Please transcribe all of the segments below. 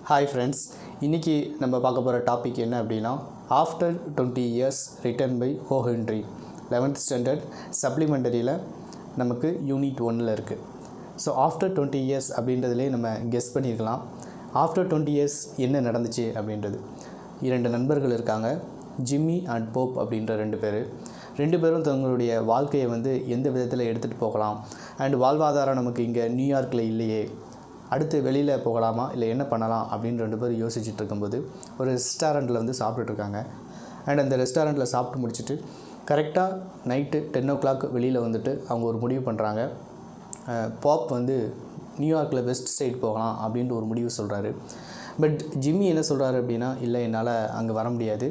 Hi friends, இன்றைக்கி நம்ம பார்க்க போகிற டாபிக் என்ன அப்படின்னா after 20 years written by O Henry. 11th standard சப்ளிமெண்டரியில் நமக்கு யூனிட் 1ல் இருக்குது. ஸோ ஆஃப்டர் 20 இயர்ஸ் அப்படின்றதுலே நம்ம கெஸ் பண்ணியிருக்கலாம். ஆஃப்டர் 20 இயர்ஸ் என்ன நடந்துச்சு அப்படின்றது. 2 நண்பர்கள் இருக்காங்க, ஜிம்மி அண்ட் போப் அப்படின்ற 2 பேரும் தங்களுடைய வாழ்க்கையை எந்த விதத்தில் எடுத்துகிட்டு போகலாம் அண்ட் வாழ்வாதாரம் நமக்கு இங்கே நியூயார்க்கில் இல்லையே, அடுத்து வெளியில் போகலாமா இல்லை என்ன பண்ணலாம் அப்படின்னு 2 பேரும் யோசிச்சுட்டு இருக்கும்போது ஒரு ரெஸ்டாரண்ட்டில் சாப்பிட்டுட்ருக்காங்க. அண்ட் அந்த ரெஸ்டாரண்ட்டில் சாப்பிட்டு முடிச்சுட்டு கரெக்டாக நைட்டு 10 o'clock வெளியில் அவங்க ஒரு முடிவு பண்ணுறாங்க. பாப் நியூயார்க்கில் வெஸ்ட் சைடு போகலாம் அப்படின்ட்டு ஒரு முடிவு சொல்கிறாரு. பட் ஜிம்மி என்ன சொல்கிறாரு அப்படின்னா, இல்லை என்னால் அங்கே வர முடியாது,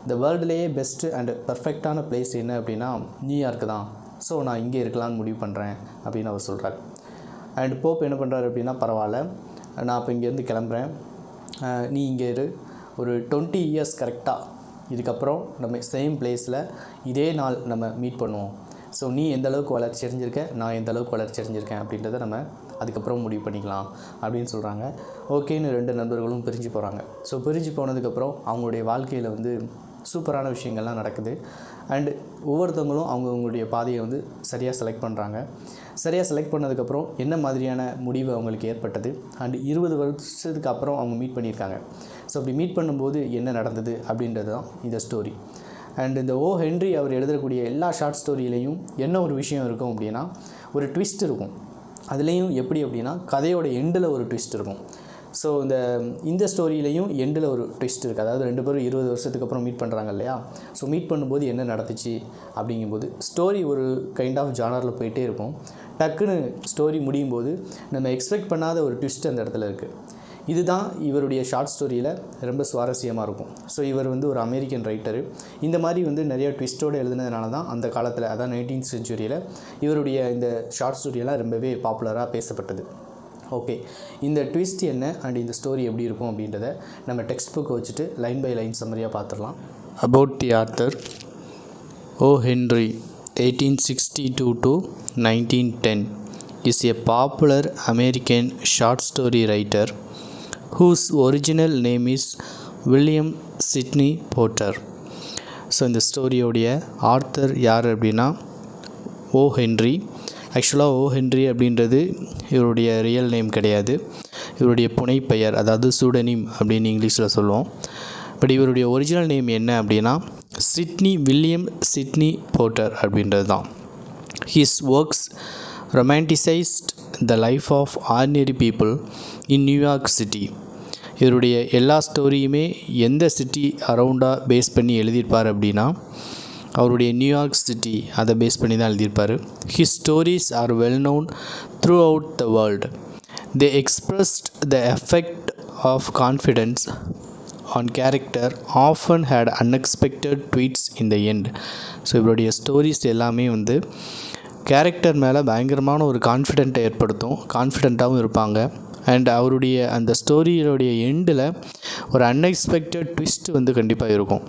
இந்த வேர்ல்டுலேயே பெஸ்ட்டு அண்ட் பர்ஃபெக்டான பிளேஸ் என்ன அப்படின்னா நியூயார்க்கு தான், ஸோ நான் இங்கே இருக்கலான்னு முடிவு பண்ணுறேன் அப்படின்னு அவர் சொல்கிறார். அண்ட் போப் என்ன பண்ணுறாரு அப்படின்னா, பரவாயில்ல நான் இப்போ இங்கேருந்து கிளம்புறேன், நீ இங்கே இரு, ஒரு 20 இயர்ஸ் கரெக்டாக இதுக்கப்புறம் நம்ம சேம் பிளேஸில் இதே நாள் நம்ம மீட் பண்ணுவோம். ஸோ நீ எந்த அளவுக்கு வளர்ச்சி அடைஞ்சிருக்க, நான் எந்த அளவுக்கு வளர்ச்சி அடைஞ்சிருக்கேன் அப்படின்றத நம்ம அதுக்கப்புறம் முடிவு பண்ணிக்கலாம் அப்படின்னு சொல்கிறாங்க. ஓகேன்னு 2 நண்பர்களும் பிரிஞ்சு போகிறாங்க. ஸோ பிரிஞ்சு போனதுக்கப்புறம் அவங்களுடைய வாழ்க்கையில் சூப்பரான விஷயங்கள்லாம் நடக்குது. அண்டு ஒவ்வொருத்தவங்களும் அவங்களுடைய பாதையை சரியாக செலக்ட் பண்ணுறாங்க. சரியாக செலக்ட் பண்ணதுக்கப்புறம் என்ன மாதிரியான முடிவு அவங்களுக்கு ஏற்பட்டது அண்டு 20 வருஷத்துக்கு அப்புறம் அவங்க மீட் பண்ணியிருக்காங்க. ஸோ அப்படி மீட் பண்ணும்போது என்ன நடந்தது அப்படின்றது தான் இந்த ஸ்டோரி. அண்ட் இந்த ஓ ஹென்றி அவர் எழுதக்கூடிய எல்லா ஷார்ட் ஸ்டோரியிலையும் என்ன ஒரு விஷயம் இருக்கும் அப்படின்னா, ஒரு ட்விஸ்ட் இருக்கும். அதுலேயும் எப்படி அப்படின்னா, கதையோட எண்டில் ஒரு ட்விஸ்ட் இருக்கும். ஸோ இந்த ஸ்டோரியிலையும் எண்டில் ஒரு ட்விஸ்ட் இருக்குது. அதாவது 2 பேரும் 20 வருஷத்துக்கு அப்புறம் மீட் பண்ணுறாங்க இல்லையா. ஸோ மீட் பண்ணும்போது என்ன நடந்துச்சு அப்படிங்கும்போது ஸ்டோரி ஒரு கைண்ட் ஆஃப் ஜானரில் போயிட்டே இருக்கும். டக்குன்னு ஸ்டோரி முடியும் போது நம்ம எக்ஸ்பெக்ட் பண்ணாத ஒரு ட்விஸ்ட் அந்த இடத்துல இருக்குது. இதுதான் இவருடைய ஷார்ட் ஸ்டோரியில் ரொம்ப சுவாரஸ்யமாக இருக்கும். ஸோ இவர் ஒரு அமெரிக்கன் ரைட்டரு. இந்த மாதிரி நிறைய ட்விஸ்ட்டோடு எழுதுனதுனால தான் அந்த காலத்தில், அதான் 19th centuryயில் இவருடைய இந்த ஷார்ட் ஸ்டோரியெல்லாம் ரொம்பவே பாப்புலராக பேசப்பட்டது. ஓகே, இந்த ட்விஸ்ட் என்ன அண்ட் இந்த ஸ்டோரி எப்படி இருக்கும் அப்படின்றத நம்ம டெக்ஸ்ட் புக்கை வச்சுட்டு லைன் பை லைன் சம்மரியாக பார்த்துடலாம். About the author. O Henry 1862 to 1910 is a popular American short story writer whose original name is William Sidney Porter. So இந்த ஸ்டோரியோடைய ஆர்த்தர் யார் அப்படின்னா ஓ ஹென்றி. ஆக்சுவலாக ஓ ஹென்றி அப்படின்றது இவருடைய ரியல் நேம் கிடையாது, இவருடைய புனைப்பெயர், அதாவது சூடனிம் அப்படின்னு இங்கிலீஷில் சொல்லுவோம். பட் இவருடைய ஒரிஜினல் நேம் என்ன அப்படின்னா வில்லியம் சிட்னி போர்ட்டர் அப்படின்றது தான். His works romanticised the life of ordinary people in New York city. இவருடைய எல்லா ஸ்டோரியுமே எந்த சிட்டி அரவுண்டாக பேஸ் பண்ணி எழுதியிருப்பார் அப்படின்னா அவருடைய நியூயார்க் சிட்டி அதை பேஸ் பண்ணி தான் எழுதியிருப்பார். His stories are well known throughout the world. They expressed the effect of confidence on character often had unexpected twists in the end. So இவருடைய ஸ்டோரிஸ் எல்லாமே கேரக்டர் மேலே பயங்கரமான ஒரு கான்ஃபிடென்ட்டை ஏற்படுத்தும், கான்ஃபிடென்ட்டாகவும் இருப்பாங்க. அண்ட் அவருடைய அந்த ஸ்டோரியோடைய எண்டில் ஒரு அன்எக்ஸ்பெக்டட் ட்விஸ்ட் கண்டிப்பாக இருக்கும்.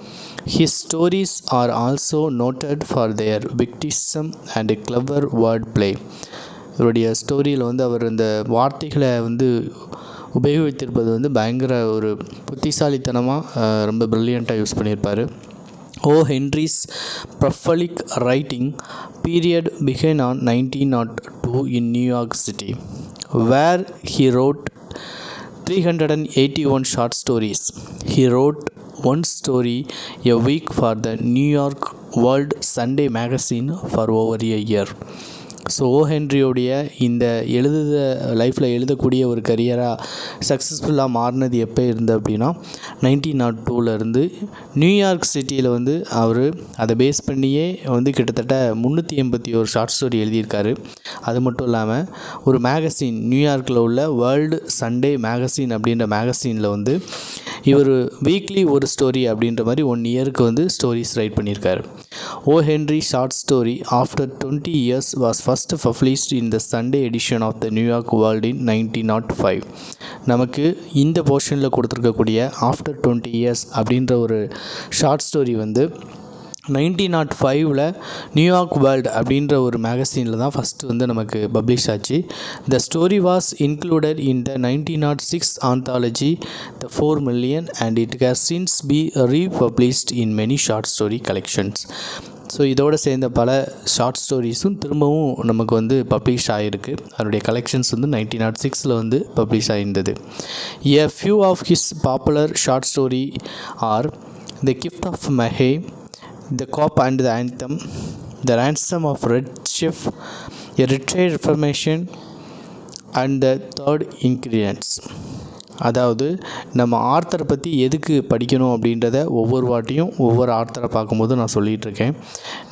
His stories are also noted for their witticism and clever word play. இவருடைய ஸ்டோரியில் அவர் இந்த வார்த்தைகளை உபயோகித்திருப்பது பயங்கர ஒரு புத்திசாலித்தனமாக ரொம்ப ப்ரில்லியண்ட்டாக யூஸ் பண்ணியிருப்பார். O Henry's prolific writing period began on 1902 in New York City, where he wrote 381 short stories. He wrote one story a week for the New York World Sunday magazine for over a year. So O ஹென்ரியோடைய இந்த லைஃப்பில் எழுதக்கூடிய ஒரு கரியராக சக்ஸஸ்ஃபுல்லாக மாறினது எப்போ இருந்து அப்படின்னா 1902 நியூயார்க் சிட்டியில் அவர் அதை பேஸ் பண்ணியே கிட்டத்தட்ட 381 ஷார்ட் ஸ்டோரி எழுதியிருக்காரு. அது மட்டும் இல்லாமல் ஒரு மேகசின், நியூயார்க்கில் உள்ள வேர்ல்டு சண்டே மேகசின் அப்படின்ற மேகசினில் இவர் வீக்லி ஒரு ஸ்டோரி அப்படின்ற மாதிரி 1 இயருக்கு ஸ்டோரிஸ் ரைட் பண்ணியிருக்காரு. O Henry short story after 20 years was first published in the Sunday edition of the New York World in 1905. நமக்கு இந்த போர்ஷனில் கொடுத்துருக்கக்கூடிய ஆஃப்டர் 20 இயர்ஸ் அப்படின்ற ஒரு ஷார்ட் ஸ்டோரி 1905 நியூயார்க் வேர்ல்டு அப்படின்ற ஒரு மேகசினில் தான் ஃபஸ்ட்டு வந்து நமக்கு பப்ளிஷ் ஆச்சு. The story was included in the 1906 anthology the 4 million and it has since be republished in many short story collections. So இதோடு சேர்ந்த பல ஷார்ட் ஸ்டோரிஸும் திரும்பவும் நமக்கு வந்து பப்ளிஷ் ஆகிருக்கு. அதனுடைய கலெக்ஷன்ஸ் வந்து 1906 வந்து publish ஆகியிருந்தது. A few of his popular short story are The Gift of Mahe, The Cop and the Anthem, The Ransom of Red Chef, A Retired Reformation and The Third Ingredients. அதாவது நம்ம ஆர்த்தரை பற்றி எதுக்கு படிக்கணும் அப்படின்றத ஒவ்வொரு வாட்டியும் ஒவ்வொரு ஆர்த்தரை பார்க்கும்போது நான் சொல்லிகிட்ருக்கேன்.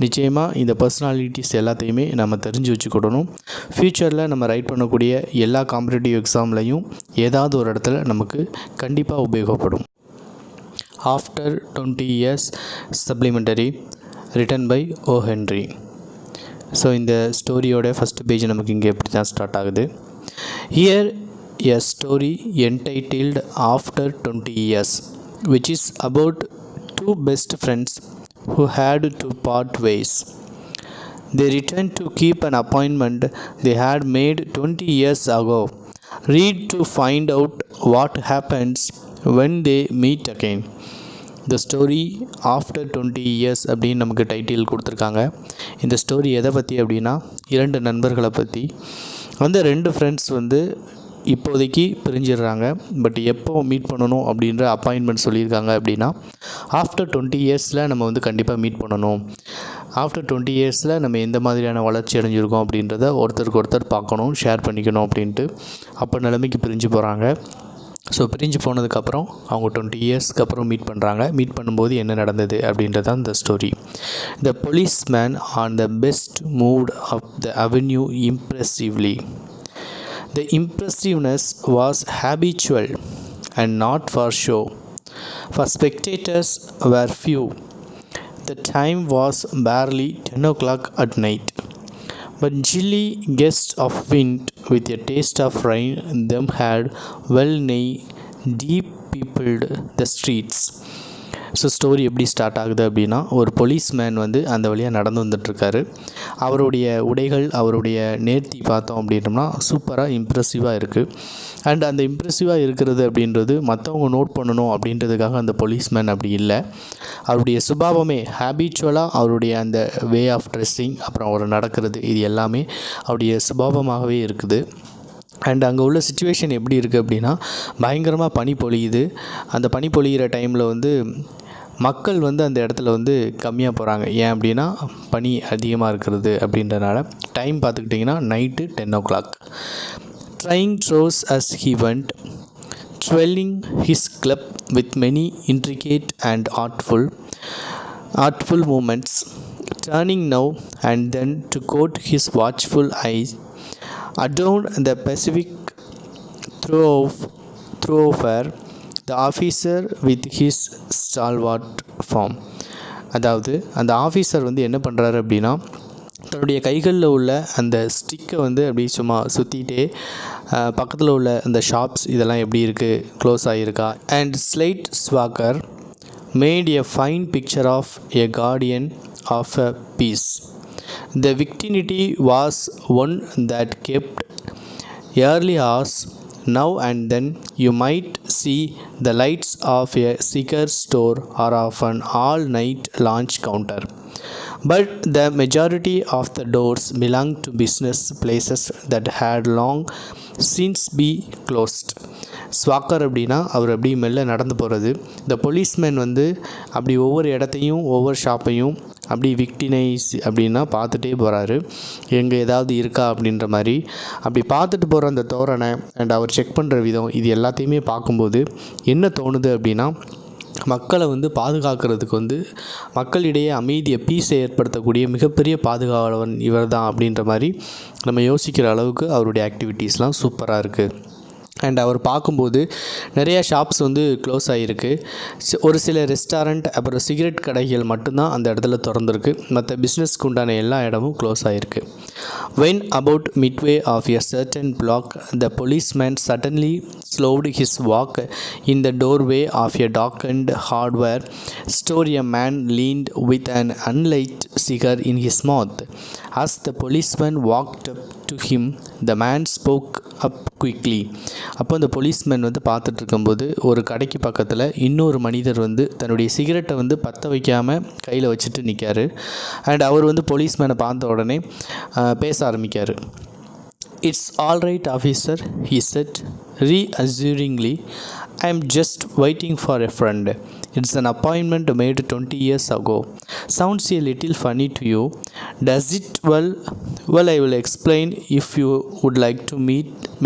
நிச்சயமாக இந்த பர்சனாலிட்டிஸ் எல்லாத்தையுமே நம்ம தெரிஞ்சு வச்சுக்கிடணும். ஃப்யூச்சரில் நம்ம ரைட் பண்ணக்கூடிய எல்லா காம்படிட்டிவ் எக்ஸாம்லையும் ஏதாவது ஒரு இடத்துல நமக்கு கண்டிப்பாக உபயோகப்படும். After 20 years supplementary written by O Henry. So இந்த ஸ்டோரியோட ஃபஸ்ட் பேஜ் நமக்கு இங்கே எப்படி தான் ஸ்டார்ட் ஆகுது. Here a story entitled After 20 Years, which is about two best friends who had to part ways. They returned to keep an appointment they had made 20 years ago. Read to find out what happens when they meet again. The story after 20 years அப்படின்னு நமக்கு title கொடுத்துருக்காங்க. இந்த story எதை பற்றி அப்படின்னா, இரண்டு நண்பர்களை பற்றி. அந்த ரெண்டு ஃப்ரெண்ட்ஸ் வந்து இப்போதைக்கு பிரிஞ்சிடுறாங்க. பட் எப்போ மீட் பண்ணணும் அப்படின்ற அப்பாயின்மெண்ட் சொல்லியிருக்காங்க அப்படின்னா, ஆஃப்டர் 20 இயர்ஸில் நம்ம வந்து கண்டிப்பாக மீட் பண்ணணும். ஆஃப்டர் 20 இயர்ஸில் நம்ம எந்த மாதிரியான வளர்ச்சி அடைஞ்சிருக்கோம் அப்படின்றத ஒருத்தருக்கு ஒருத்தர் பார்க்கணும், ஷேர் பண்ணிக்கணும் அப்படின்ட்டு அப்போ நிலைமைக்கு பிரிஞ்சு போகிறாங்க. ஸோ பிரிஞ்சு போனதுக்கப்புறம் அவங்க 20 இயர்ஸ்க்கு அப்புறம் மீட் பண்ணுறாங்க. மீட் பண்ணும்போது என்ன நடந்தது அப்படின்றது தான் இந்த story. The policeman on the best mood of the avenue impressively. The impressiveness was habitual and not for show, for spectators were few. The time was barely 10 o'clock at night, but chilly gusts of wind with a taste of rain them had well nigh deep peopled the streets. So story எப்படி start ஆகுது அப்படின்னா, ஒரு policeman வந்து அந்த வழியாக நடந்து வந்துட்டுருக்காரு. அவருடைய உடைகள், அவருடைய நேர்த்தி பார்த்தோம் அப்படின்னோம்னா சூப்பராக இம்ப்ரெசிவாக இருக்குது. அண்ட் அந்த இம்ப்ரெசிவாக இருக்கிறது அப்படின்றது மற்றவங்க நோட் பண்ணணும் அப்படின்றதுக்காக அந்த போலீஸ்மேன் அப்படி இல்லை. அவருடைய சுபாவமே ஹேபிச்சுவலாக அவருடைய அந்த வே ஆஃப் ட்ரெஸ்ஸிங், அப்புறம் அவர் நடக்கிறது, இது எல்லாமே அவருடைய சுபாவமாகவே இருக்குது. அண்ட் அங்கே உள்ள சுச்சுவேஷன் எப்படி இருக்குது அப்படின்னா, பயங்கரமாக பனி பொழியுது. அந்த பனி பொழிகிற டைமில் வந்து மக்கள் வந்து அந்த இடத்துல வந்து கம்மியாக போகிறாங்க. ஏன் அப்படின்னா பனி அதிகமாக இருக்கிறது அப்படின்றனால. டைம் பார்த்துக்கிட்டிங்கன்னா night 10 o'clock. Trying rose as he went, swelling his club with many intricate and artful movements, turning now and then to quote his watchful eyes, adorned the Pacific thoroughfare, the officer with his stalwart form. அதாவது அந்த officer வந்து என்ன பண்ணுறாரு அப்படின்னா, தன்னுடைய கைகளில் உள்ள அந்த ஸ்டிக்கை வந்து அப்படி சும்மா சுற்றிட்டே பக்கத்தில் உள்ள அந்த ஷாப்ஸ் இதெல்லாம் எப்படி இருக்குது, க்ளோஸ் ஆகியிருக்கா, and slight swagger made a fine picture of a guardian of a peace. The victinity was one that kept early hours. Now and then you might see the lights of a cigar store or of an all-night lunch counter. But the majority of the doors belonged to business places that had long since been closed. ஸ்வாக்கர் அப்படின்னா அவர் அப்படி மெல்ல நடந்து போகிறது. இந்த policeman வந்து அப்படி ஒவ்வொரு இடத்தையும் ஒவ்வொரு ஷாப்பையும் அப்படி விக்டினைஸ் அப்படின்னா பார்த்துட்டே போகிறாரு, எங்கே ஏதாவது இருக்கா அப்படின்ற மாதிரி. அப்படி பார்த்துட்டு போகிற அந்த தோரணை அண்ட் அவர் செக் பண்ணுற விதம், இது எல்லாத்தையுமே பார்க்கும்போது என்ன தோணுது அப்படின்னா, மக்களை வந்து பாதுகாக்கிறதுக்கு வந்து மக்களிடையே அமைதியை, பீஸை ஏற்படுத்தக்கூடிய மிகப்பெரிய பாதுகாவலன் இவர் தான் அப்படின்ற மாதிரி நம்ம யோசிக்கிற அளவுக்கு அவருடைய ஆக்டிவிட்டீஸ்லாம் சூப்பராக இருக்குது. அண்ட் அவர் பார்க்கும்போது நிறையா ஷாப்ஸ் வந்து க்ளோஸ் ஆகிருக்கு. ஒரு சில ரெஸ்டாரண்ட் அப்புறம் சிகரெட் கடைகள் மட்டும்தான் அந்த இடத்துல திறந்துருக்கு. மற்ற பிஸ்னஸ்க்கு உண்டான எல்லா இடமும் க்ளோஸ் ஆகிருக்கு. When about midway of a certain block, the policeman suddenly slowed his walk. In the doorway of a darkened hardware store, a man leaned with an unlit cigar in his mouth. As the policeman walked up to him, the man spoke up quickly. அப்போ அந்த policeman வந்து பார்த்துட்டு இருக்கும்போது ஒரு கடைக்கு பக்கத்தில் இன்னொரு மனிதர் வந்து தன்னுடைய சிகரெட்டை வந்து பற்ற வைக்காமல் கையில் வச்சுட்டு நிற்காரு. அண்ட் அவர் வந்து போலீஸ்மேனை பார்த்த உடனே பேச ஆரம்பிக்கார். "It's all right, officer," he said reassuringly. "I'm just waiting for a friend. It's an appointment made 20 years ago. Sounds a little funny to you, does it? Well, I will explain if you would like to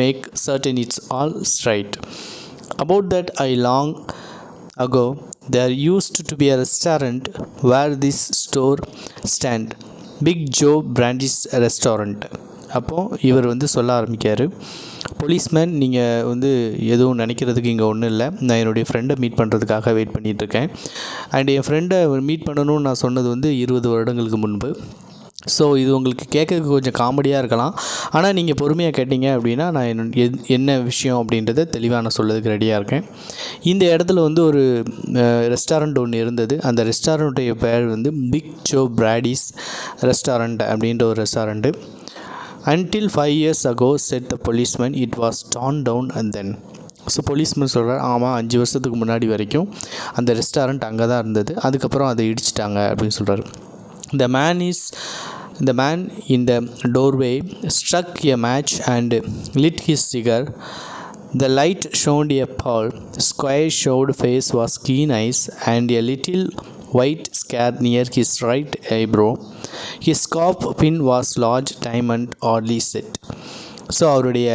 make certain it's all straight. About that, long ago, there used to be a restaurant where this store stand. Big Joe Brandy's restaurant." அப்போது இவர் வந்து சொல்ல ஆரம்பிக்கார். Policeman, நீங்கள் வந்து எதுவும் நினைக்கிறதுக்கு இங்கே ஒன்றும் இல்லை. நான் என்னுடைய ஃப்ரெண்டை மீட் பண்ணுறதுக்காக வெயிட் பண்ணிகிட்ருக்கேன். அண்ட் என் ஃப்ரெண்டை மீட் பண்ணணும்னு நான் சொன்னது வந்து 20 வருடங்களுக்கு முன்பு. ஸோ இது உங்களுக்கு கேட்கறதுக்கு கொஞ்சம் காமெடியாக இருக்கலாம். ஆனால் நீங்கள் பொறுமையாக கேட்டிங்க அப்படின்னா நான் என்ன விஷயம் அப்படின்றத தெளிவாக நான் சொல்லதுக்கு ரெடியாக இருக்கேன். இந்த இடத்துல வந்து ஒரு ரெஸ்டாரண்ட் ஒன்று இருந்தது. அந்த ரெஸ்டாரண்ட்டுடைய பேர் வந்து பிக் ஜோ பிராடிஸ் ரெஸ்டாரண்ட் அப்படின்ற ஒரு restaurant. "Until 5 years ago," said the policeman, "it was torn down and then." So policeman சொல்கிறார், ஆமாம், 5 வருஷத்துக்கு முன்னாடி வரைக்கும் அந்த ரெஸ்டாரண்ட் அங்கே தான் இருந்தது, அதுக்கப்புறம் அதை இடிச்சிட்டாங்க அப்படின்னு சொல்கிறார். The man in the doorway struck a match and lit his cigar. The light shone a pale, square-jawed face with keen eyes and a little white scar near his right eyebrow. His scarf pin was large diamond, oddly set. So அவருடைய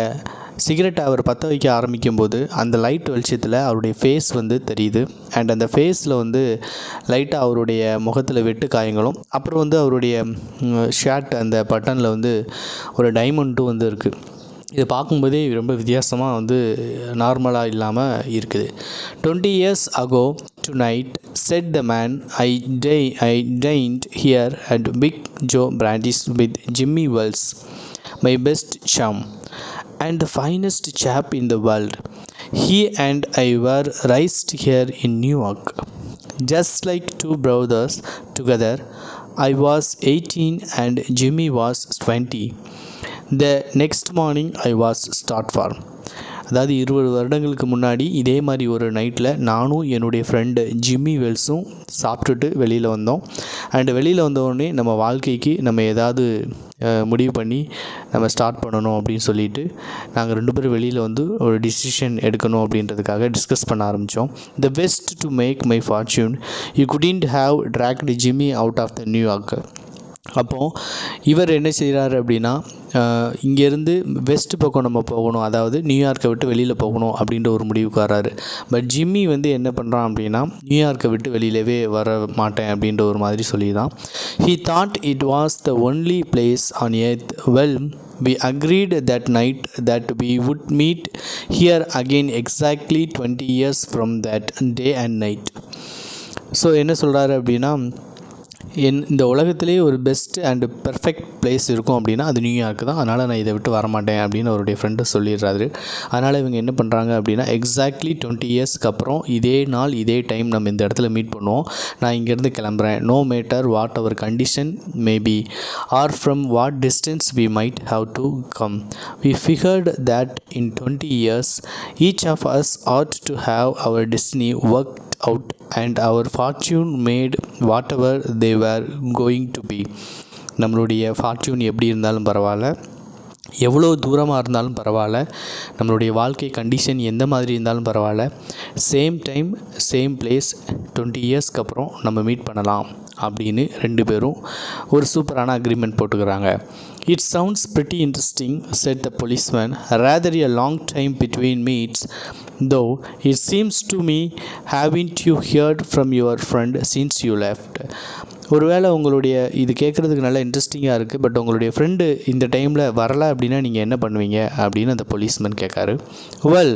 சிகரெட்டை அவர் பற்ற வைக்க ஆரம்பிக்கும்போது அந்த light வெளிச்சத்தில் அவருடைய face வந்து தெரியுது. அண்ட் அந்த ஃபேஸில் வந்து லைட்டாக அவருடைய முகத்தில் வெட்டு காயங்களும், அப்புறம் வந்து அவருடைய ஷர்ட் அந்த பட்டனில் வந்து ஒரு டைமண்டும் வந்து இருக்குது. இதை பார்க்கும்போதே ரொம்ப வித்தியாசமாக வந்து நார்மலாக இல்லாமல் இருக்குது. 20 years ago tonight, said the man, I dined here at Big Joe Brandy's with Jimmy Wells, my best chum, and the finest chap in the world. He and I were raised here in New York, just like two brothers together. I was 18 and Jimmy was 20. The next morning I was start for. அதாவது 20 வருடங்களுக்கு முன்னாடி இதே மாதிரி ஒரு நைட்டில் நானும் என்னுடைய friend Jimmy வெல்ஸும் சாப்பிட்டுட்டு வெளியில் வந்தோம். அண்டு வெளியில் வந்தோடனே நம்ம வாழ்க்கைக்கு நம்ம ஏதாவது முடிவு பண்ணி நம்ம ஸ்டார்ட் பண்ணணும் அப்படின்னு சொல்லிட்டு நாங்கள் 2 பேரும் வெளியில் வந்து ஒரு டிசிஷன் எடுக்கணும் அப்படின்றதுக்காக டிஸ்கஸ் பண்ண ஆரம்பித்தோம். The best to make my fortune you couldn't have dragged Jimmy out of the New York. அப்போது இவர் என்ன செய்கிறாரு அப்படின்னா, இங்கேருந்து வெஸ்ட் பக்கம் நம்ம போகணும், அதாவது நியூயார்க்கை விட்டு வெளியில் போகணும் அப்படின்ற ஒரு முடிவுக்கு வராரு. பட் ஜிம்மி வந்து என்ன பண்ணுறான் அப்படின்னா, நியூயார்க்கை விட்டு வெளியிலவே வர மாட்டேன் அப்படின்ற ஒரு மாதிரி சொல்லி தான். He thought it was the only place on earth. Well, we agreed that night that we would meet here again exactly 20 years from that day and night. So என்ன சொல்கிறாரு அப்படின்னா, இந்த உலகத்திலே ஒரு பெஸ்ட் அண்டு பெர்ஃபெக்ட் பிளேஸ் இருக்கும் அப்படின்னா அது New York தான். அதனால் நான் இதை விட்டு வரமாட்டேன் அப்படின்னு அவருடைய ஃப்ரெண்டு சொல்லிடுறாரு. அதனால் இவங்க என்ன பண்ணுறாங்க அப்படின்னா, எக்ஸாக்ட்லி 20 இயர்ஸ்க்கு அப்புறம் இதே நாள் இதே டைம் நம்ம இந்த இடத்துல மீட் பண்ணுவோம். நான் இங்கேருந்து கிளம்புறேன். No matter what our condition may be or from what distance we might have to come. We figured that in 20 years each of us ought to have our destiny worked out and our fortune made whatever they were going to be. நம்மளுடைய fortune எப்படி இருந்தாலும் பரவாயில்ல, எவ்வளோ தூரமாக இருந்தாலும் பரவாயில்ல, நம்மளுடைய வாழ்க்கை கண்டிஷன் எந்த மாதிரி இருந்தாலும் பரவாயில்ல, சேம் டைம் சேம் பிளேஸ் 20 இயர்ஸ்க்கு அப்புறம் நம்ம மீட் பண்ணலாம் அப்படின்னு 2 பேரும் ஒரு சூப்பரான அக்ரிமெண்ட் போட்டுக்கிறாங்க. It sounds pretty interesting, said the policeman. Rather a long time between meets, though it seems to me. Haven't you heard from your friend since you left? ஒருவேளை உங்களுடைய இது கேட்குறதுக்கு நல்லா இன்ட்ரெஸ்டிங்காக இருக்குது, பட் உங்களுடைய ஃப்ரெண்டு இந்த டைமில் வரலை அப்படின்னா நீங்கள் என்ன பண்ணுவீங்க அப்படின்னு அந்த போலீஸ்மேன் கேட்காரு. Well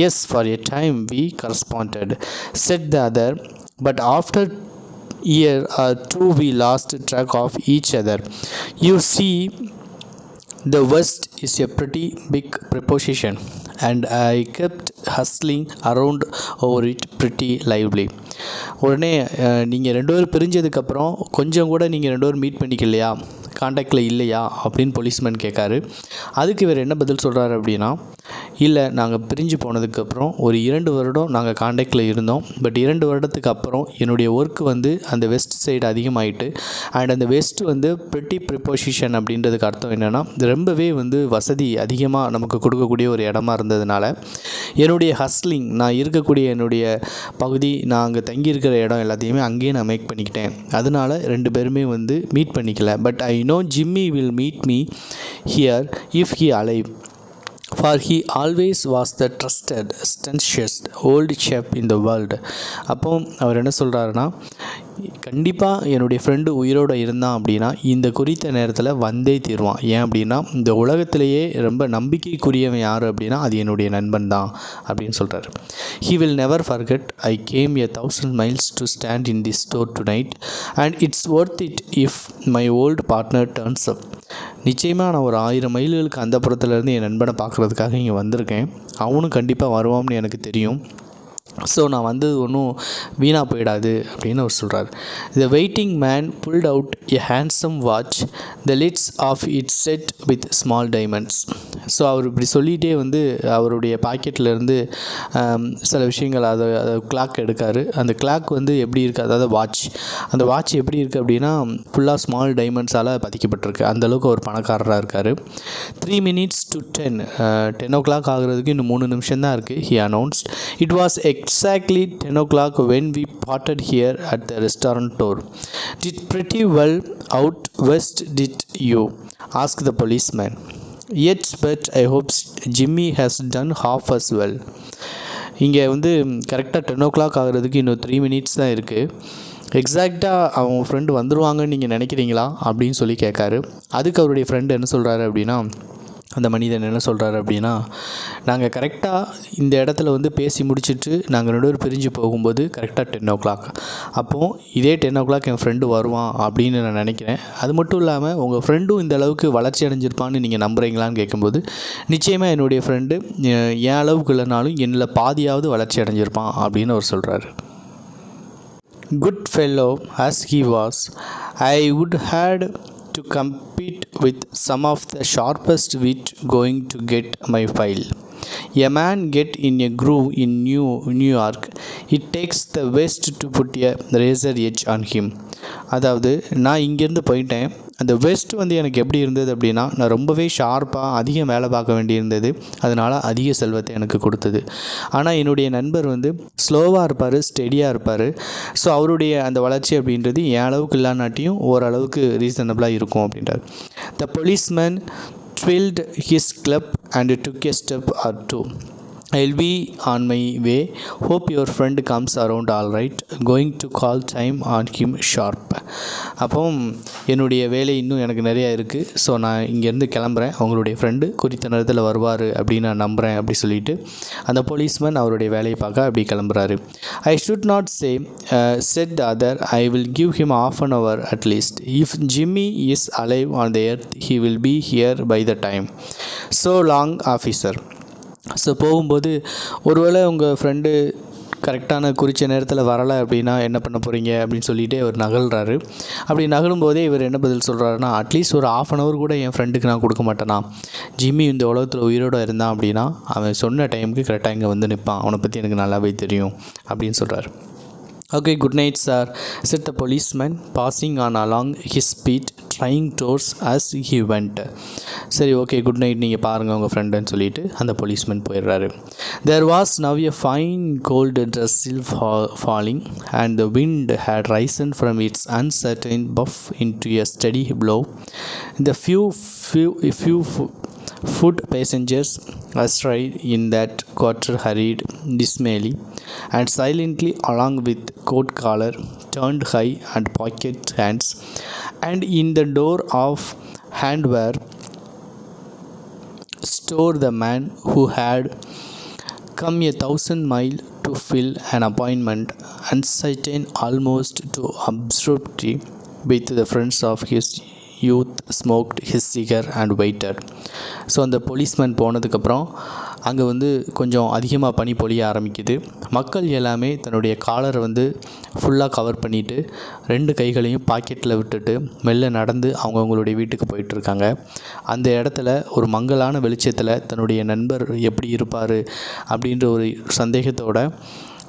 yes, for a time we corresponded, said the other, but after year or two we lost track of each other. You see, the West is a pretty big proposition and I kept hustling around over it pretty lively. உடனே நீங்கள் ரெண்டு பேரும் பிரிஞ்சதுக்கப்புறம் கொஞ்சம் கூட நீங்கள் ரெண்டு பேரும் meet பண்ணிக்கலையா, காண்டாக்டில் இல்லையா அப்படின்னு போலீஸ்மேன் கேட்காரு. அதுக்கு இவர் என்ன பதில் சொல்கிறாரு அப்படின்னா, இல்லை, நாங்கள் பிரிஞ்சு போனதுக்கப்புறம் ஒரு 2 வருடம் நாங்கள் காண்டாக்டில் இருந்தோம். பட் 2 வருடத்துக்கு அப்புறம் என்னுடைய ஒர்க் வந்து அந்த வெஸ்ட் சைடு அதிகமாகிட்டு, அண்ட் அந்த வெஸ்ட் வந்து ப்ரிட்டி ப்ரிப்போசிஷன் அப்படின்றதுக்கு அர்த்தம் என்னென்னா ரொம்பவே வந்து வசதி அதிகமாக நமக்கு கொடுக்கக்கூடிய ஒரு இடமா இருந்ததுனால என்னுடைய ஹஸ்லிங், நான் இருக்கக்கூடிய என்னுடைய பகுதி, நான் அங்கே தங்கியிருக்கிற இடம் எல்லாத்தையுமே அங்கேயே நான் மேக் பண்ணிக்கிட்டேன். அதனால 2 பேருமே வந்து மீட் பண்ணிக்கல. But I know Jimmy will meet me here if he alive, for he always was the trusted, staunchest old chap in the world. அப்போ அவர் என்ன சொல்கிறாருன்னா, கண்டிப்பாக என்னுடைய ஃப்ரெண்டு உயிரோடு இருந்தான் அப்படின்னா இந்த குறித்த நேரத்தில் வந்தே தீருவான். ஏன் அப்படின்னா இந்த உலகத்திலேயே ரொம்ப நம்பிக்கைக்குரியவன் யார் அப்படின்னா அது என்னுடைய நண்பன் தான் அப்படின்னு சொல்கிறார். He will never forget I came 1,000 miles to stand in this store tonight and it's worth it if my old partner turns up. நிச்சயமாக நான் ஒரு 1000 மைல்களுக்கு அந்த புறத்துலேருந்து என் நண்பனை பார்க்குறதுக்காக இங்கே வந்திருக்கேன். அவனும் கண்டிப்பாக வருவான்னு எனக்கு தெரியும். ஸோ நான் வந்தது ஒன்றும் வீணாக போயிடாது அப்படின்னு அவர் சொல்கிறார். The waiting man pulled out a handsome watch, the lids of it set with small diamonds. So அவர் இப்படி சொல்லிகிட்டே வந்து அவருடைய பாக்கெட்லேருந்து சில விஷயங்கள் அதை கிளாக் எடுக்கார். அந்த கிளாக் வந்து எப்படி இருக்குது, அதாவது அந்த வாட்ச் எப்படி இருக்குது அப்படின்னா ஃபுல்லாக ஸ்மால் டைமண்ட்ஸால் பதிக்கப்பட்டிருக்கு. அந்தளவுக்கு அவர் பணக்காரராக இருக்கார். 3 minutes to 10 o'clock ஆகிறதுக்கு இன்னும் 3 நிமிஷம் தான் இருக்குது. He announced. It was exactly 10 o'clock when we parted here at the restaurant door. Did pretty well out west, did you? Asked the policeman. Yet, but I hope Jimmy has done half as well. இங்கே வந்து கரெக்டாக 10 o'clock ஆகிறதுக்கு இன்னும் 3 minutes தான் இருக்குது. எக்ஸாக்டாக அவங்க friend வந்துடுவாங்கன்னு நீங்கள் நினைக்கிறீங்களா அப்படின்னு சொல்லி கேட்காரு. அதுக்கு அவருடைய ஃப்ரெண்டு என்ன சொல்கிறாரு அப்படின்னா, அந்த மனிதன் என்ன சொல்கிறாரு அப்படின்னா, நாங்கள் கரெக்டாக இந்த இடத்துல வந்து பேசி முடிச்சுட்டு நாங்கள் 2 பேரும் பிரிஞ்சு போகும்போது கரெக்டாக 10 o'clock. அப்போது இதே 10 o'clock என் ஃப்ரெண்டு வருவான் அப்படின்னு நான் நினைக்கிறேன். அது மட்டும் இல்லாமல் உங்கள் ஃப்ரெண்டும் இந்த அளவுக்கு வளர்ச்சி அடைஞ்சிருப்பான்னு நீங்கள் நம்புகிறீங்களான்னு கேட்கும்போது, நிச்சயமாக என்னுடைய ஃப்ரெண்டு என் அளவுக்கு இல்லைனாலும் என்னில் பாதியாவது வளர்ச்சி அடைஞ்சிருப்பான் அப்படின்னு அவர் சொல்கிறாரு. Good fellow as he was, I would had to compete with some of the sharpest wit going to get my file. A man get in a groove in New York, it takes the West to put a razor edge on him. அதாவது நான் இங்கேருந்து போயிட்டேன், அந்த west வந்து எனக்கு எப்படி இருந்தது அப்படின்னா நான் ரொம்பவே ஷார்ப்பாக அதிகம் வேலை பார்க்க வேண்டியிருந்தது. அதனால் அதிக செல்வத்தை எனக்கு கொடுத்தது. ஆனால் என்னுடைய நண்பர் வந்து ஸ்லோவாக இருப்பார், ஸ்டெடியாக இருப்பார். ஸோ அவருடைய அந்த வளர்ச்சி அப்படின்றது என் அளவுக்கு இல்லானாட்டியும் ஓரளவுக்கு ரீசனபிளாக இருக்கும் அப்படின்றார். The policeman twirled his club and took a step or two. I'll be on my way. Hope your friend comes around all right. Going to call time on him sharp. அப்போ என்னுடைய வேலை இன்னும் எனக்கு நிறையா இருக்குது. ஸோ நான் இங்கேருந்து கிளம்புறேன். அவங்களுடைய ஃப்ரெண்டு குறித்த நேரத்தில் வருவார் அப்படின்னு நான் நம்புகிறேன் அப்படி சொல்லிவிட்டு அந்த போலீஸ்மேன் அவருடைய வேலையை பார்க்க அப்படி கிளம்புறாரு. I should not say, said the other. I will give him half an hour at least. If Jimmy is alive on the earth, he will be here by the time. So long, officer. So போகும்போது ஒருவேளை உங்கள் friend கரெக்டான குறித்த நேரத்தில் வரலை அப்படின்னா என்ன பண்ண போகிறீங்க அப்படின்னு சொல்லிட்டு அவர் நகல்றாரு. அப்படி நகலும்போதே இவர் என்ன பதில் சொல்கிறாருன்னா, அட்லீஸ்ட் ஒரு 1/2 hour கூட என் ஃப்ரெண்டுக்கு நான் கொடுக்க மாட்டேனா. ஜிம்மி இந்த உலகத்தில் உயிரோடு இருந்தான் அப்படின்னா அவன் சொன்ன டைமுக்கு கரெக்டாக இங்கே வந்து நிற்பான். அவனை பற்றி எனக்கு நல்லாவே தெரியும் அப்படின்னு சொல்கிறார். Okay, good night sir, said the policeman, passing on along his beat, trying doors as he went. சரி, ஓகே, குட் நைட், நீங்கள் பாருங்கள் உங்கள் ஃப்ரெண்டுன்னு சொல்லிட்டு அந்த போலீஸ்மேன் போயிடுறாரு. There was now a fine cold drizzle falling and the wind had risen from its uncertain buff into a steady blow. The few Foot passengers astride in that quarter hurried dismally and silently along with coat collar turned high and pocket hands, and in the door of handwear stood the man who had come 1,000 miles to fill an appointment, uncertain almost to absurdity, with the friends of his youth, smoked his cigar and waited. So அந்த policeman போனதுக்கப்புறம் அங்கே வந்து கொஞ்சம் அதிகமாக பனி பொழிய ஆரம்பிக்குது. மக்கள் எல்லாமே தன்னுடைய காலரை வந்து ஃபுல்லாக கவர் பண்ணிவிட்டு 2 கைகளையும் பாக்கெட்டில் விட்டுட்டு மெல்ல நடந்து அவங்கவுங்களுடைய வீட்டுக்கு போயிட்டுருக்காங்க. அந்த இடத்துல ஒரு மங்கலான வெளிச்சத்தில் தன்னுடைய நண்பர் எப்படி இருப்பார் அப்படின்ற ஒரு சந்தேகத்தோட,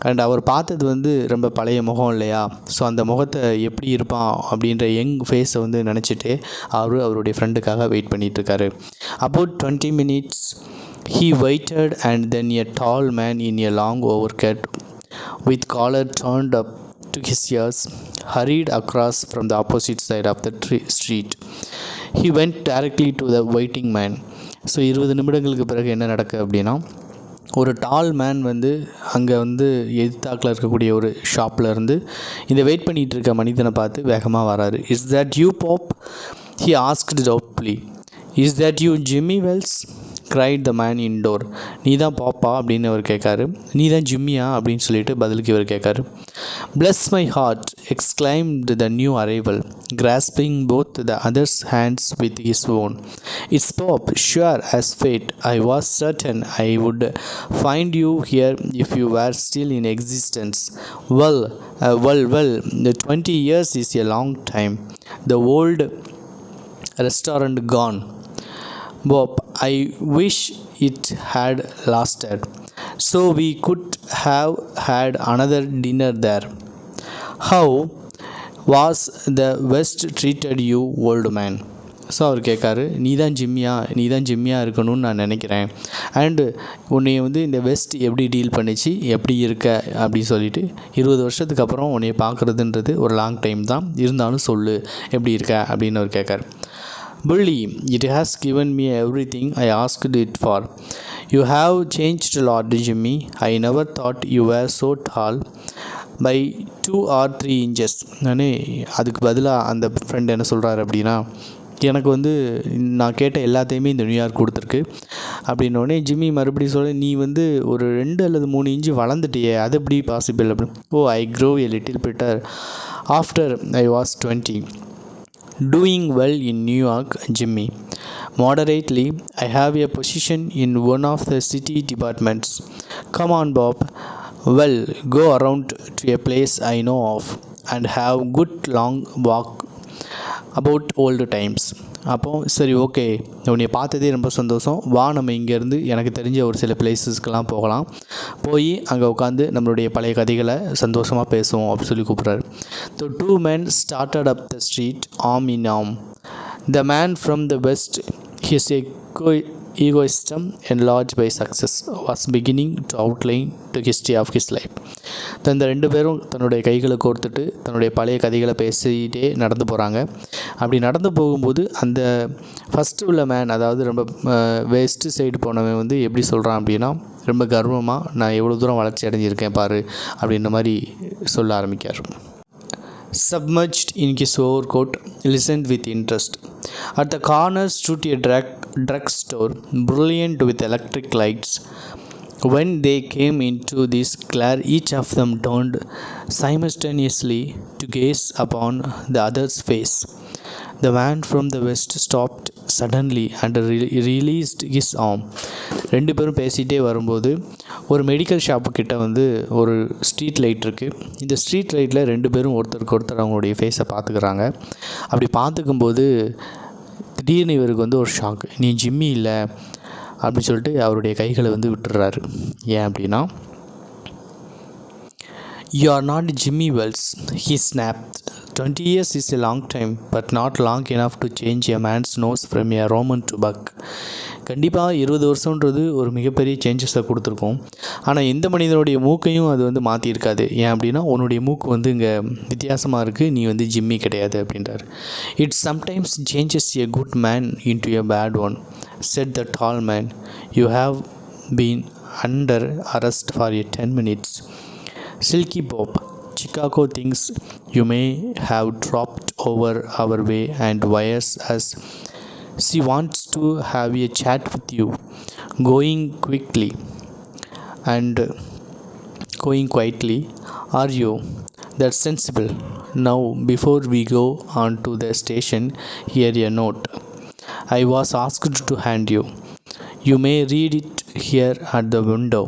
அண்ட் அவர் பார்த்தது வந்து ரொம்ப பழைய முகம் இல்லையா, ஸோ அந்த முகத்தை எப்படி இருப்பான் அப்படின்ற யங் ஃபேஸை வந்து நினச்சிட்டு அவருடைய ஃப்ரெண்டுக்காக wait பண்ணிகிட்ருக்காரு. About 20 minutes he waited, and then a tall man in a long overcoat with collar turned up to his ears hurried across from the opposite side of the street. He went directly to the waiting man. So 20 நிமிடங்களுக்கு பிறகு என்ன நடக்கு அப்படின்னா, ஒரு டால் man வந்து அங்கே வந்து எதிர்த்தாக்கில் இருக்கக்கூடிய ஒரு ஷாப்பில் இருந்து இந்த வெயிட் பண்ணிகிட்டு இருக்க மனிதனை பார்த்து வேகமாக வராரு. Is that you Bob? He asked doubtfully. Is that you Jimmy Wells? cried the man indoor. நீ தான் பாப்பா அப்படின்னு அவர் கேட்காரு. நீ தான் ஜிம்மியா அப்படின்னு சொல்லிட்டு பதிலுக்கு இவர் கேட்காரு. Bless my heart, exclaimed the new arrival, grasping both the other's hands with his own. It's Pop, sure as fate. I was certain I would find you here if you were still in existence. Well, the 20 years is a long time. The old restaurant gone. Bob, I wish it had lasted, so we could have had another dinner there. How was the West treated you, old man? So அவர் கேட்காரு, நீ தான் ஜிம்மியாக இருக்கணும்னு நான் நினைக்கிறேன். And உன்னைய வந்து இந்த வெஸ்ட் எப்படி டீல் பண்ணிச்சு, எப்படி இருக்க அப்படின்னு சொல்லிட்டு 20 வருஷத்துக்கு அப்புறம் உன்னைய பார்க்குறதுன்றது ஒரு லாங் டைம் தான், இருந்தாலும் சொல்லு எப்படி இருக்க அப்படின்னு அவர் கேட்காரு. Bully, it has given me everything I asked it for. You have changed a lot, Jimmy. I never thought you were so tall by 2 or 3 inches. நானே அதுக்கு பதிலாக அந்த ஃப்ரெண்ட் என்ன சொல்கிறாரு அப்படின்னா, எனக்கு வந்து நான் கேட்ட எல்லாத்தையுமே இந்த நியூயார்க் கொடுத்துருக்கு அப்படின்னோடனே ஜிம்மி மறுபடியும் சொல்ல, நீ வந்து ஒரு 2 அல்லது 3 இன்ச்சு வளர்ந்துட்டியே, அது எப்படி பாசிபிள் அப்படின்னு. Oh, I grow a little better after I was 20. Doing well in New York, Jimmy. Moderately, I have a position in one of the city departments. Come on, Bob. Well, go around to a place I know of and have good long walk about old times. அப்போது சரி, okay, உன்னை பார்த்ததே ரொம்ப சந்தோஷம், வா நம்ம இங்கேருந்து எனக்கு தெரிஞ்ச ஒரு சில பிளேஸஸ்க்கெலாம் போகலாம், போய் அங்கே உட்காந்து நம்மளுடைய பழைய கதைகளை சந்தோஷமாக பேசுவோம் அப்படின்னு சொல்லி கூப்பிட்றாரு. The 2 men started up the street arm in arm. The man from the west, his egoism enlarged by success, was beginning to outline the history of his life. இந்த 2 பேரும் தன்னுடைய கைகளை கோர்த்துட்டு தன்னுடைய பழைய கதைகளை பேசிகிட்டே நடந்து போகிறாங்க. அப்படி நடந்து போகும்போது அந்த ஃபஸ்ட்டு உள்ள மேன், அதாவது ரொம்ப வெஸ்ட் சைடு போனவன் வந்து எப்படி சொல்கிறான் அப்படின்னா, ரொம்ப கர்வமாக நான் எவ்வளோ தூரம் வளர்ச்சி அடைஞ்சிருக்கேன் பாரு அப்படின்ற மாதிரி சொல்ல ஆரம்பிக்கார். Submerged in his overcoat, listened with interest. At the corner stood a drugstore, brilliant with electric lights. When they came into this glare, each of them turned simultaneously to gaze upon the other's face. The man from the west stopped suddenly and released his arm. 2 பேரும் பேசிகிட்டே வரும்போது ஒரு medical ஷாப்புக்கிட்ட வந்து ஒரு street light இருக்குது. இந்த street லைட்டில் 2 பேரும் ஒருத்தருக்கு ஒருத்தர் அவங்களுடைய ஃபேஸை பார்த்துக்கிறாங்க. அப்படி பார்த்துக்கும்போது திடீர்னு இவருக்கு வந்து ஒரு ஷாக். நீ ஜிம்மி இல்லை அப்படின்னு சொல்லிட்டு அவருடைய கைகளை வந்து விட்டுறாரு. ஏன் அப்படின்னா, You are not Jimmy Wells, he snapped. 20 years is a long time, but not long enough to change a man's nose from a Roman to buck. கண்டிப்பாக 20 வருஷன்றது ஒரு மிகப்பெரிய சேஞ்சஸை கொடுத்துருக்கோம். ஆனால் எந்த மனிதனுடைய மூக்கையும் அது வந்து மாற்றிருக்காது. ஏன் அப்படின்னா உன்னுடைய மூக்கு வந்து இங்கே வித்தியாசமாக இருக்குது, நீ வந்து ஜிம்மி கிடையாது அப்படின்றார். It sometimes changes a good man into a bad one, said the tall man. You have been under arrest for a 10 minutes. Silky Bob, Chicago thinks you may have dropped over our way and wires us. She wants to have a chat with you. Going quickly and going quietly. Are you? That's sensible. Now, before we go on to the station, here a note I was asked to hand you. You may read it here at the window.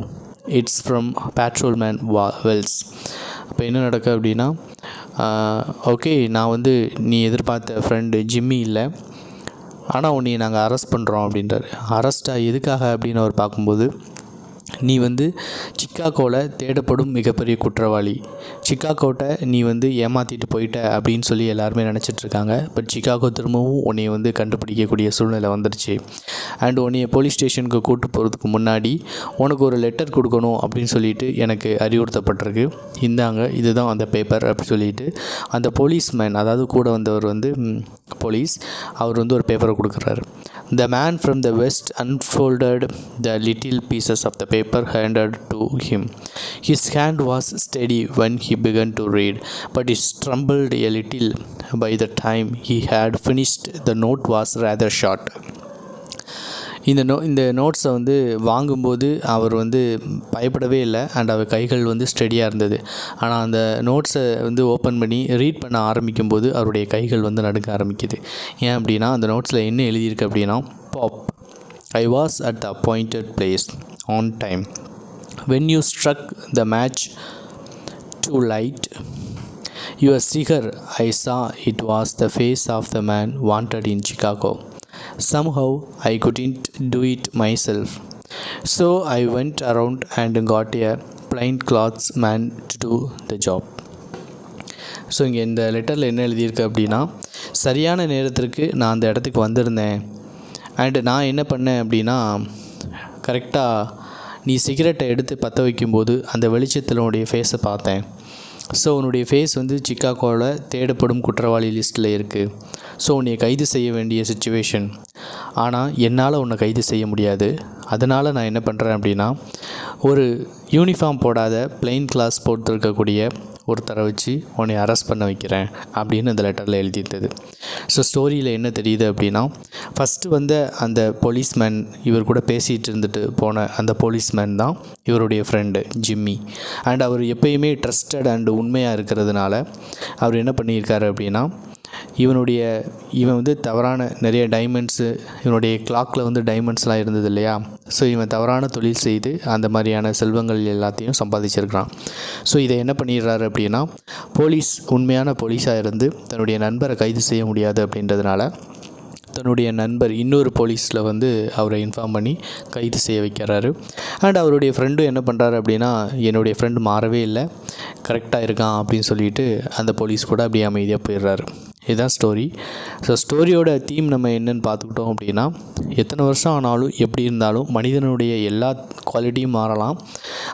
It's from Patrolman Wells. இப்போ என்ன நடக்குது அப்படின்னா, okay நான் வந்து நீ எதிர்பார்த்த friend Jimmy இல்லை, ஆனால் உன்னை நாங்கள் அரெஸ்ட் பண்ணுறோம் அப்படின்றார். அரெஸ்ட்டாக எதுக்காக அப்படின்னு அவர் பார்க்கும்போது, நீ வந்து சிக்காகோவில் தேடப்படும் மிகப்பெரிய குற்றவாளி, சிக்காகோட்டை நீ வந்து ஏமாற்றிட்டு போயிட்ட அப்படின்னு சொல்லி எல்லாருமே நினச்சிட்ருக்காங்க. பட் சிக்காகோ திரும்பவும் உன்னைய வந்து கண்டுபிடிக்கக்கூடிய சூழ்நிலை வந்துடுச்சு. அண்ட் உன்னைய போலீஸ் ஸ்டேஷனுக்கு கூப்பிட்டு போகிறதுக்கு முன்னாடி உனக்கு ஒரு லெட்டர் கொடுக்கணும் அப்படின்னு சொல்லிட்டு எனக்கு அறிவுறுத்தப்பட்டிருக்கு. இந்தாங்க இதுதான் அந்த பேப்பர் அப்படி சொல்லிட்டு அந்த போலீஸ்மேன், அதாவது கூட வந்தவர் வந்து போலீஸ், அவர் வந்து ஒரு பேப்பரை கொடுக்குறாரு. The man from the west unfolded the little pieces of the paper handed to him. His hand was steady when he began to read, but it trembled a little by the time he had finished. The note was rather short. இந்த நோட்ஸை வந்து வாங்கும்போது அவர் வந்து பயப்படவே இல்லை. And அவர் கைகள் வந்து ஸ்டெடியாக இருந்தது. ஆனால் அந்த நோட்ஸை வந்து ஓப்பன் பண்ணி ரீட் பண்ண ஆரம்பிக்கும்போது அவருடைய கைகள் வந்து நடுக்க ஆரம்பிக்குது. ஏன் அப்படின்னா அந்த நோட்ஸில் என்ன எழுதியிருக்கு அப்படின்னா, Bob, I was at the appointed place on time. When you struck the match to light your cigar, I saw it was the face of the man wanted in Chicago. Somehow I couldn't do it myself, so I went around and got a plain clothes man to do the job. So இங்கே இந்த லெட்டரில் என்ன எழுதியிருக்கு அப்படின்னா, சரியான நேரத்திற்கு நான் அந்த இடத்துக்கு வந்திருந்தேன். அண்டு நான் என்ன பண்ணேன் அப்படின்னா, கரெக்டாக நீ சிகரெட்டை எடுத்து பற்ற வைக்கும்போது அந்த வெளிச்சத்தில் உன்னுடைய ஃபேஸை பார்த்தேன். ஸோ உன்னுடைய ஃபேஸ் வந்து சிக்காகோவில் தேடப்படும் குற்றவாளி லிஸ்ட்டில் இருக்குது. ஸோ உன்னை கைது செய்ய வேண்டிய சுச்சுவேஷன். ஆனால் என்னால் உன்னை கைது செய்ய முடியாது. அதனால் நான் என்ன பண்ணுறேன் அப்படின்னா, ஒரு யூனிஃபார்ம் போடாத பிளெயின் கிளாஸ் போட்டிருக்கக்கூடிய ஒருத்தரை வச்சு உன்னை அரெஸ்ட் பண்ண வைக்கிறேன் அப்படின்னு அந்த லெட்டரில் எழுதியிருந்தது. ஸோ ஸ்டோரியில் என்ன தெரியுது அப்படின்னா, ஃபஸ்ட்டு வந்த அந்த போலீஸ்மேன், இவர் கூட பேசிகிட்டு இருந்துட்டு போன அந்த போலீஸ்மேன் தான் இவருடைய ஃப்ரெண்டு ஜிம்மி. அண்ட் அவர் எப்பயுமே ட்ரஸ்டட் அண்டு உண்மையாக இருக்கிறதுனால அவர் என்ன பண்ணியிருக்காரு அப்படின்னா, இவன் வந்து தவறான நிறைய டைமண்ட்ஸு, இவனுடைய கிளாக்கில் வந்து டைமண்ட்ஸ்லாம் இருந்தது இல்லையா. ஸோ இவன் தவறான தொழில் செய்து அந்த மாதிரியான செல்வங்கள் எல்லாத்தையும் சம்பாதிச்சிருக்கிறான். ஸோ இதை என்ன பண்ணிடுறாரு அப்படின்னா, போலீஸ் உண்மையான போலீஸாக இருந்து தன்னுடைய நண்பரை கைது செய்ய முடியாது அப்படின்றதுனால தன்னுடைய நண்பர் இன்னொரு போலீஸில் வந்து அவரை இன்ஃபார்ம் பண்ணி கைது செய்ய வைக்கிறாரு. அண்ட் அவருடைய ஃப்ரெண்டும் என்ன பண்ணுறாரு அப்படின்னா, என்னுடைய ஃப்ரெண்டு மாறவே இல்லை, கரெக்டாக இருக்கான் அப்படின்னு சொல்லிட்டு அந்த போலீஸ் கூட அப்படியே அமைதியாக போயிடுறாரு. இதுதான் ஸ்டோரி. ஸோ ஸ்டோரியோட தீம் நம்ம என்னென்னு பார்த்துக்கிட்டோம் அப்படின்னா, எத்தனை வருஷம் ஆனாலும் எப்படி இருந்தாலும் மனிதனுடைய எல்லா குவாலிட்டியும் மாறலாம்,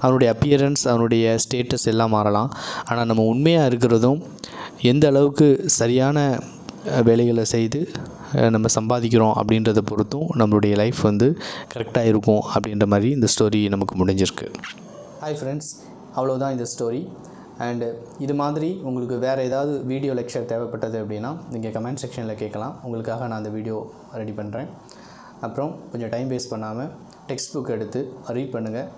அவனுடைய அப்பியரன்ஸ், அவனுடைய ஸ்டேட்டஸ் எல்லாம் மாறலாம். ஆனால் நம்ம உண்மையாக இருக்கிறதும் எந்த அளவுக்கு சரியான வேலைகளை செய்து நம்ம சம்பாதிக்கிறோம் அப்படின்றத பொறுத்தும் நம்மளுடைய லைஃப் வந்து கரெக்டாக இருக்கும் அப்படின்ற மாதிரி இந்த ஸ்டோரி நமக்கு முடிஞ்சிருக்கு. ஹாய் ஃப்ரெண்ட்ஸ், அவ்வளோதான் இந்த ஸ்டோரி. அண்டு இது மாதிரி உங்களுக்கு வேறு ஏதாவது வீடியோ லெக்சர் தேவைப்பட்டது அப்படின்னா நீங்கள் கமெண்ட் செக்ஷனில் கேட்கலாம். உங்களுக்காக நான் அந்த வீடியோ ரெடி பண்ணுறேன். அப்புறம் கொஞ்சம் டைம் வேஸ்ட் பண்ணாமல் டெக்ஸ்ட் புக் எடுத்து ரீட் பண்ணுங்கள்.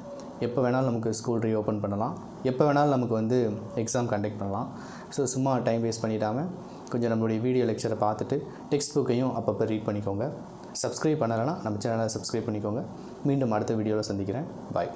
எப்போ வேணாலும் நமக்கு ஸ்கூல் ரீஓப்பன் பண்ணலாம், எப்போ வேணாலும் நமக்கு வந்து எக்ஸாம் கண்டக்ட் பண்ணலாம். ஸோ சும்மா டைம் வேஸ்ட் பண்ணிடாமல் கொஞ்சம் நம்மளுடைய வீடியோ லெக்சரை பார்த்துட்டு டெக்ஸ்ட் புக்கையும் அப்பப்போ ரீட் பண்ணிக்கோங்க. சப்ஸ்கிரைப் பண்ணலைன்னா நம்ம சேனலை சப்ஸ்கிரைப் பண்ணிக்கோங்க. மீண்டும் அடுத்த வீடியோவில் சந்திக்கிறேன். பாய்.